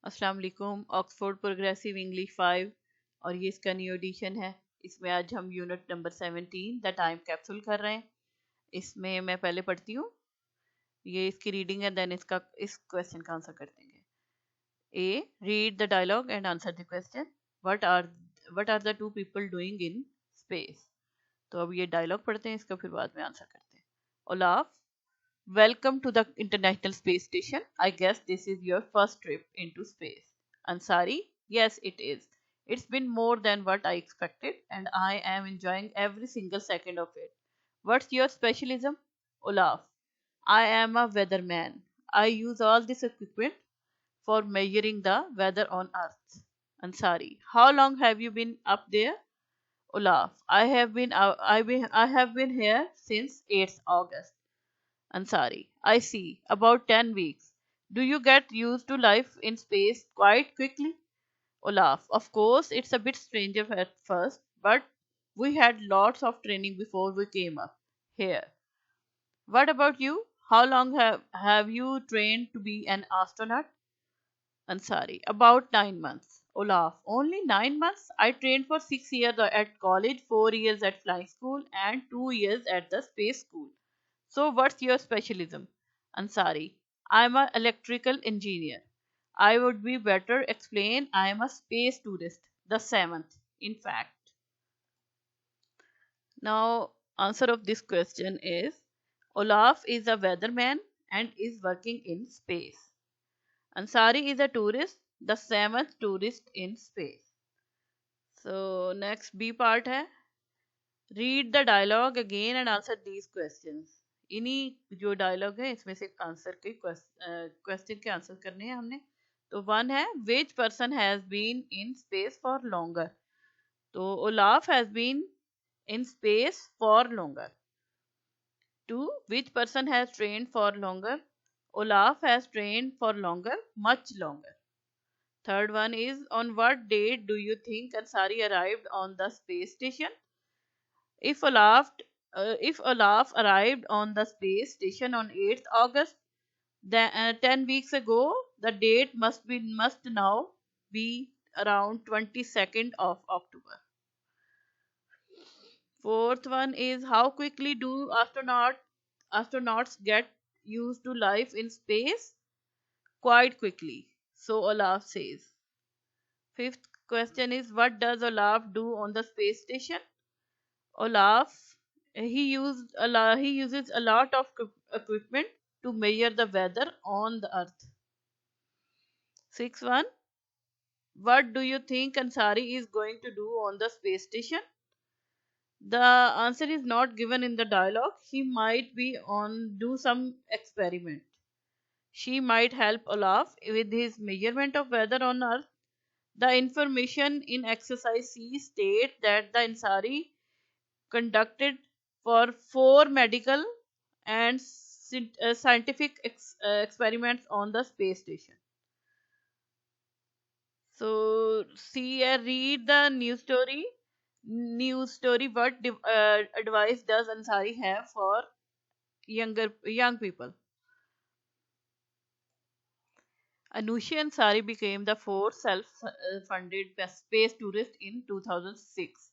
अस्सलाम वालेकुम। Oxford progressive English 5 और ये इसका न्यू एडिशन है। इसमें आज हम unit number 17 the time capsule कर रहे हैं। इसमें मैं पहले पढ़ती हूँ, ये इसकी रीडिंग है, देन इसका इस क्वेश्चन का आंसर कर देंगे। A, read the dialogue and answer the question. What are the two people doing in space. तो अब ये डायलॉग पढ़ते हैं, इसका फिर बाद में आंसर करते हैं। Olaf, welcome to the International Space Station. I guess this is your first trip into space. Ansari, yes, it is. It's been more than what I expected, and I am enjoying every single second of it. What's your specialism? Olaf, I am a weatherman. I use all this equipment for measuring the weather on Earth. Ansari, how long have you been up there? Olaf, I have been here since 8th August. Ansari, I see. About 10 weeks. Do you get used to life in space quite quickly? Olaf, of course, it's a bit stranger at first, but we had lots of training before we came up here. What about you? How long have you trained to be an astronaut? Ansari, about 9 months. Olaf, only 9 months? I trained for 6 years at college, 4 years at flying school, and 2 years at the space school. So, what's your specialism? Ansari, I'm an electrical engineer. I would be better explain I am a space tourist, the seventh, in fact. Now, answer of this question is Olaf is a weatherman and is working in space. Ansari is a tourist, the seventh tourist in space. So, next B part है. Read the dialogue again and answer these questions. इन्हीं जो dialogue है इसमें से answer के question के answer करने हैं हमने। तो वन है, which person has been in space for longer. तो Olaf has been in space for longer. Two, which person has trained for longer. Olaf has trained for longer, much longer. Third one is, on what date do you think Ansari arrived on the space station. If Olaf arrived on the space station on 8th August, then 10 weeks ago, the date must now be around 22nd of October. Fourth one is, how quickly do astronauts get used to life in space? Quite quickly, so Olaf says. Fifth question is, what does Olaf do on the space station? Olaf, he uses a lot of equipment to measure the weather on the earth. Sixth one, what do you think Ansari is going to do on the space station? The answer is not given in the dialogue. He might be on do some experiment. She might help Olaf with his measurement of weather on earth. The information in exercise C states that the Ansari conducted for 4 medical and scientific experiments on the space station. So, see, read the news story. News story. What advice does Ansari have for young people? Anushi Ansari became the fourth self-funded space tourist in 2006.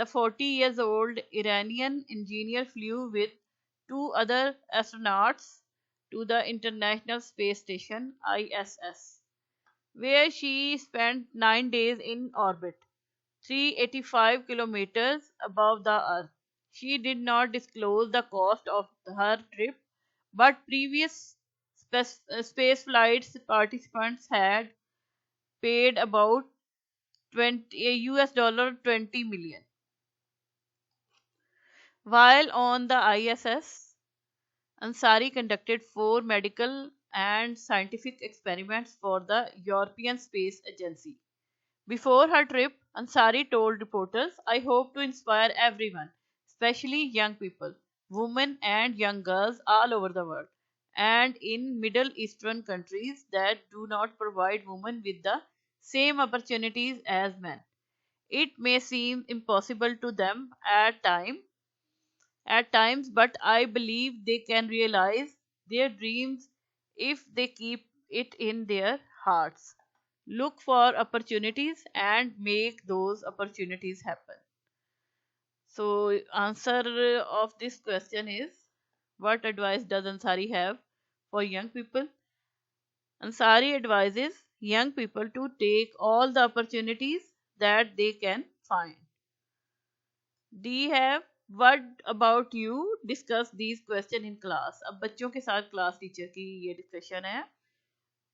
The 40 years old Iranian engineer flew with two other astronauts to the International Space Station ISS, where she spent 9 days in orbit, 385 kilometers above the Earth. She did not disclose the cost of her trip, but previous space flights participants had paid about 20 US dollar 20 million. While on the ISS, Ansari conducted 4 medical and scientific experiments for the European Space Agency. Before her trip, Ansari told reporters, I hope to inspire everyone, especially young people, women, and young girls all over the world, and in Middle Eastern countries that do not provide women with the same opportunities as men. It may seem impossible to them at times, but I believe they can realize their dreams if they keep it in their hearts. Look for opportunities and make those opportunities happen. So, answer of this question is, what advice does Ansari have for young people? Ansari advises young people to take all the opportunities that they can find. Do you have what about you discuss these question in class? अब बच्चों के साथ class teacher की ये discussion है.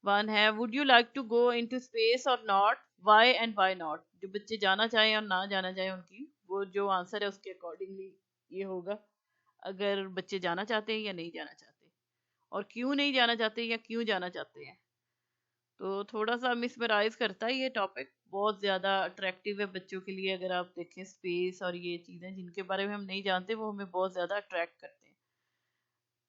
One है, would you like to go into space और not, why and why not. जो बच्चे जाना चाहें और ना जाना चाहें उनकी वो जो आंसर है उसके अकॉर्डिंगली ये होगा. अगर बच्चे जाना चाहते हैं या नहीं जाना चाहते, और क्यों नहीं जाना चाहते या क्यों जाना चाहते हैं. तो थोड़ा सा मिसमराइज करता है ये टॉपिक, बहुत ज़्यादा अट्रैक्टिव है बच्चों के लिए. अगर आप देखें स्पेस और ये चीज़ें जिनके बारे में हम नहीं जानते वो हमें बहुत ज़्यादा अट्रैक्ट करते हैं.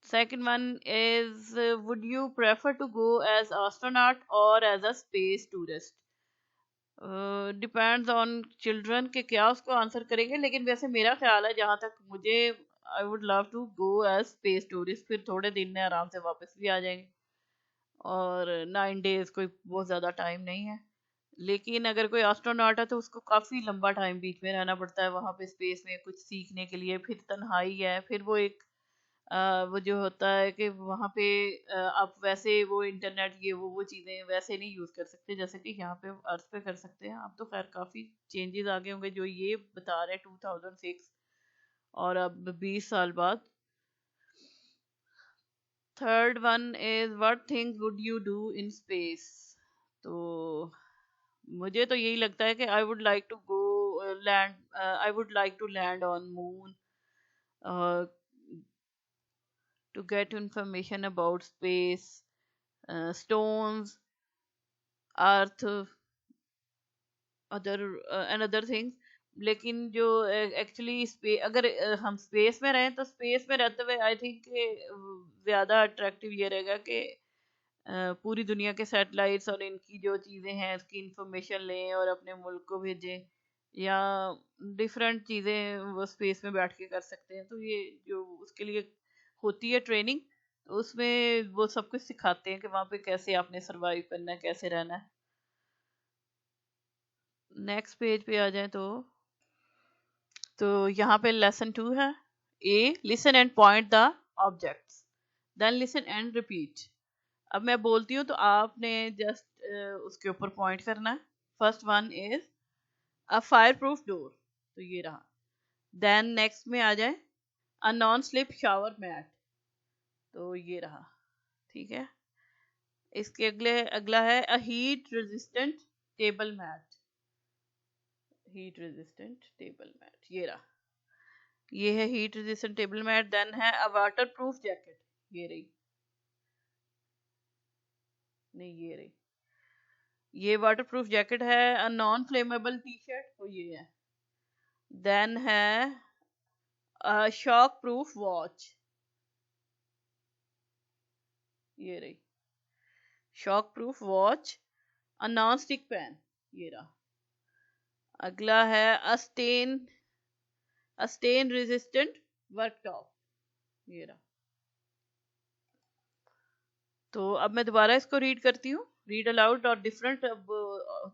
Second one is, would you prefer to go as astronaut और as a space tourist. Depends on children के क्या उसको आंसर करेंगे, लेकिन वैसे मेरा ख्याल है जहाँ तक मुझे, I would love to go as space tourist. फिर थोड़े दिन में आराम से वापस भी आ जाएंगे और 9 डेज कोई बहुत ज़्यादा टाइम नहीं है. लेकिन अगर कोई एस्ट्रोनॉट है तो उसको काफ़ी लंबा टाइम बीच में रहना पड़ता है वहाँ पे स्पेस में कुछ सीखने के लिए. फिर तन्हाई है, फिर वो एक वो जो होता है कि वहाँ पे आप वैसे वो इंटरनेट ये वो चीज़ें वैसे नहीं यूज़ कर सकते जैसे कि यहाँ पे अर्थ पे कर सकते हैं. अब तो खैर काफ़ी चेंजेस आ गए होंगे जो ये बता रहे हैं 2006 और अब 20 साल बाद. Third one is, what things would you do in space. तो मुझे तो यही लगता है कि I would like to go land, I would like to land on moon to get information about space, stones, earth, other and other things. लेकिन जो actually अगर हम स्पेस में रहें तो स्पेस में रहते हुए आई थिंक ज़्यादा अट्रैक्टिव ये रहेगा कि पूरी दुनिया के सैटेलाइट्स और इनकी जो चीज़ें हैं इसकी इंफॉर्मेशन लें और अपने मुल्क को भेजें, या डिफरेंट चीज़ें वो स्पेस में बैठ के कर सकते हैं. तो ये जो उसके लिए होती है ट्रेनिंग, तो उसमें वो सब कुछ सिखाते हैं कि वहाँ पे कैसे आपने सरवाइव करना है, कैसे रहना है. नेक्स्ट पेज पे आ जाए तो यहाँ पे लेसन 2 है. A, listen and point the objects, then listen and repeat. अब मैं बोलती हूँ तो आपने जस्ट उसके ऊपर पॉइंट करना है. First one is a fire proof door, तो ये रहा. देन नेक्स्ट में आ जाए a non slip shower mat, तो ये रहा. ठीक है. इसके अगला है a heat resistant table mat, heat resistant table mat, ये रहा. ये है heat resistant table mat. Then है अ वाटर प्रूफ जैकेट, ये रही, नहीं ये रही, ये वाटर प्रूफ जैकेट है. A non flammable T shirt, तो ये है. देन है अ शॉक प्रूफ वॉच, ये रही शॉक प्रूफ वॉच. अ नॉन स्टिक पैन, ये रहा. अगला है अ स्टेन रेजिस्टेंट वर्कटॉप, ये रहा. तो अब मैं दोबारा इसको रीड करती हूँ, रीड अलाउड, और डिफरेंट अब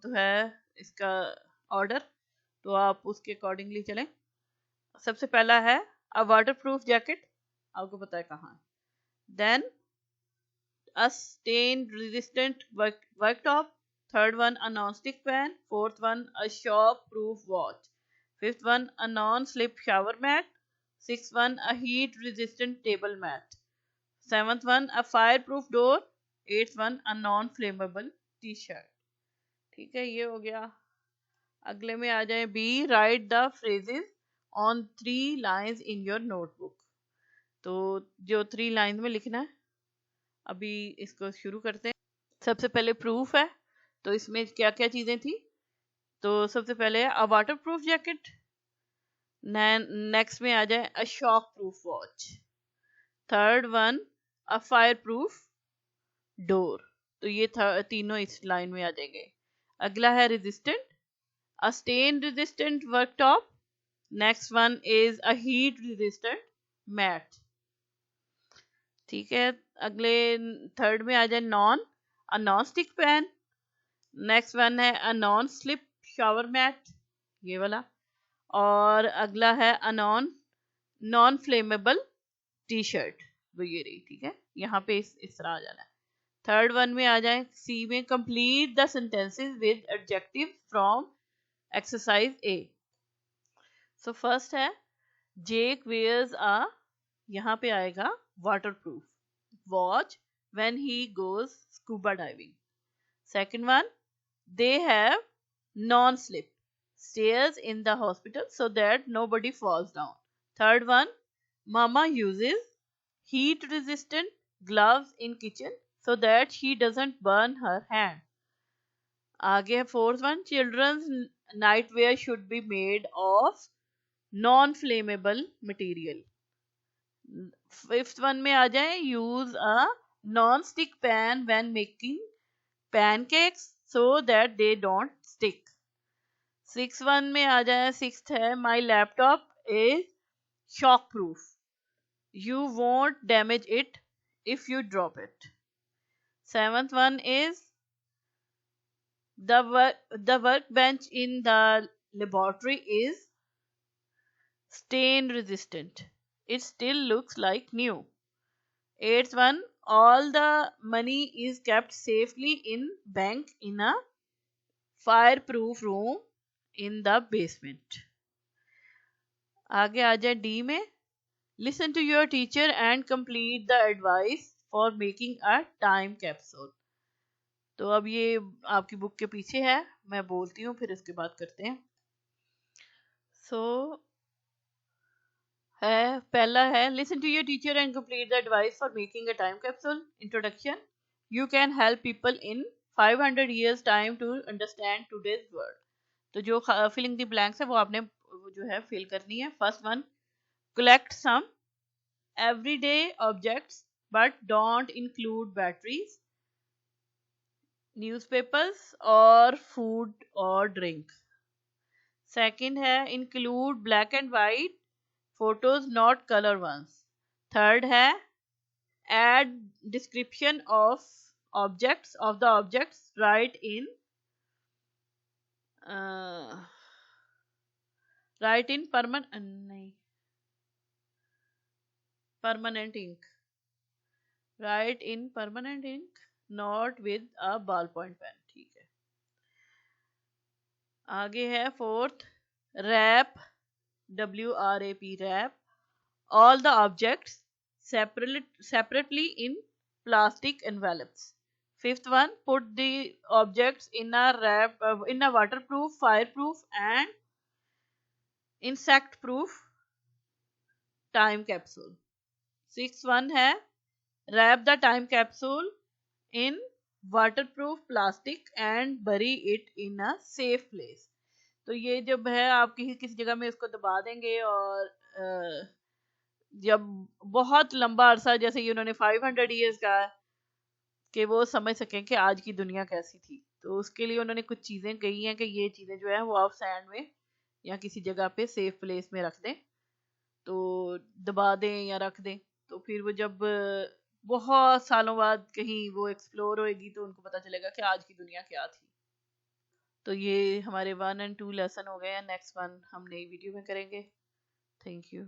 तो है इसका ऑर्डर, तो आप उसके अकॉर्डिंगली चलें. सबसे पहला है अ वाटर प्रूफ जैकेट, आपको पता है कहाँ है. Then a stain resistant worktop. Third one, a non-stick pan. Fourth one, a shock proof watch. Fifth one, a non-slip shower mat. Sixth one, a heat resistant table mat. Seventh one, a fireproof door. Eighth one, a non-flammable t-shirt. ठीक है, ये हो गया. अगले में आ जाए B, write the phrases on 3 lines in your notebook. तो जो 3 लाइन्स में लिखना है, अभी इसको शुरू करते हैं. सबसे पहले प्रूफ है, तो इसमें क्या क्या चीजें थी. तो सबसे पहले अ वाटर प्रूफ जैकेट. नेक्स्ट में आ जाए a shock proof watch. Third one a fire proof door, तो ये तीनों इस लाइन में आ जाएंगे. अगला है resistant, a stain resistant worktop. Next one is a heat resistant mat. ठीक है. अगले थर्ड में आ जाए a non stick pan. Next one है a non slip shower mat, ये वाला। और अगला है a non flammable T shirt, वो ये रही, ठीक है। यहाँ पे इस तरह आ जाना है। थर्ड वन में आ जाए, सी में complete the sentences with adjective from exercise A. So first है जेक वेयर्स अ, यहाँ पे आएगा water proof watch when he goes scuba diving. Second one, they have non-slip stairs in the hospital so that nobody falls down. Third one, mama uses heat resistant gloves in kitchen so that she doesn't burn her hand. आगे है fourth one, children's nightwear should be made of non-flammable material. Fifth one में आ जाए, use a non-stick pan when making pancakes so that they don't stick. Six one में आ जाए, six है my laptop is shock proof, you won't damage it if you drop it. Seventh one is the work bench in the laboratory is stain resistant, it still looks like new. Eighth one, all the money is kept safely in bank in a fireproof room in the basement. आगे आ जाए D में, listen to your teacher and complete the advice for making a time capsule. तो अब ये आपकी book के पीछे है, मैं बोलती हूँ फिर इसके बाद करते हैं। सो है पहला है, listen to your teacher and complete the advice for making a time capsule. Introduction, you can help people in 500 years time to understand today's world. तो जो फिलिंग द ब्लैंक्स है वो आपने जो है फिल करनी है। First one, collect some everyday objects but don't include batteries, newspapers or food or drink. Second है, include black and white photos not color ones. Third है, add description of the objects uh, write in permanent ink, write in permanent ink not with a ballpoint pen, ठीक है। आगे है fourth, wrap, WRAP wrap all the objects separately in plastic envelopes. Fifth one, put the objects in a waterproof, fireproof and insect proof time capsule. Sixth one है, wrap the time capsule in waterproof plastic and bury it in a safe place. तो ये जब है आप किसी जगह में इसको दबा देंगे और जब बहुत लंबा अरसा, जैसे ये उन्होंने 500 years का, कि वो समझ सकें कि आज की दुनिया कैसी थी, तो उसके लिए उन्होंने कुछ चीज़ें कही हैं कि ये चीज़ें जो है वो आप सैंड में या किसी जगह पे सेफ प्लेस में रख दें, तो दबा दें या रख दें, तो फिर वो जब बहुत सालों बाद कहीं वो एक्सप्लोर होएगी तो उनको पता चलेगा कि आज की दुनिया क्या थी। तो ये हमारे 1 और 2 लेसन हो गए हैं। नेक्स्ट वन हम नई वीडियो में करेंगे। Thank you.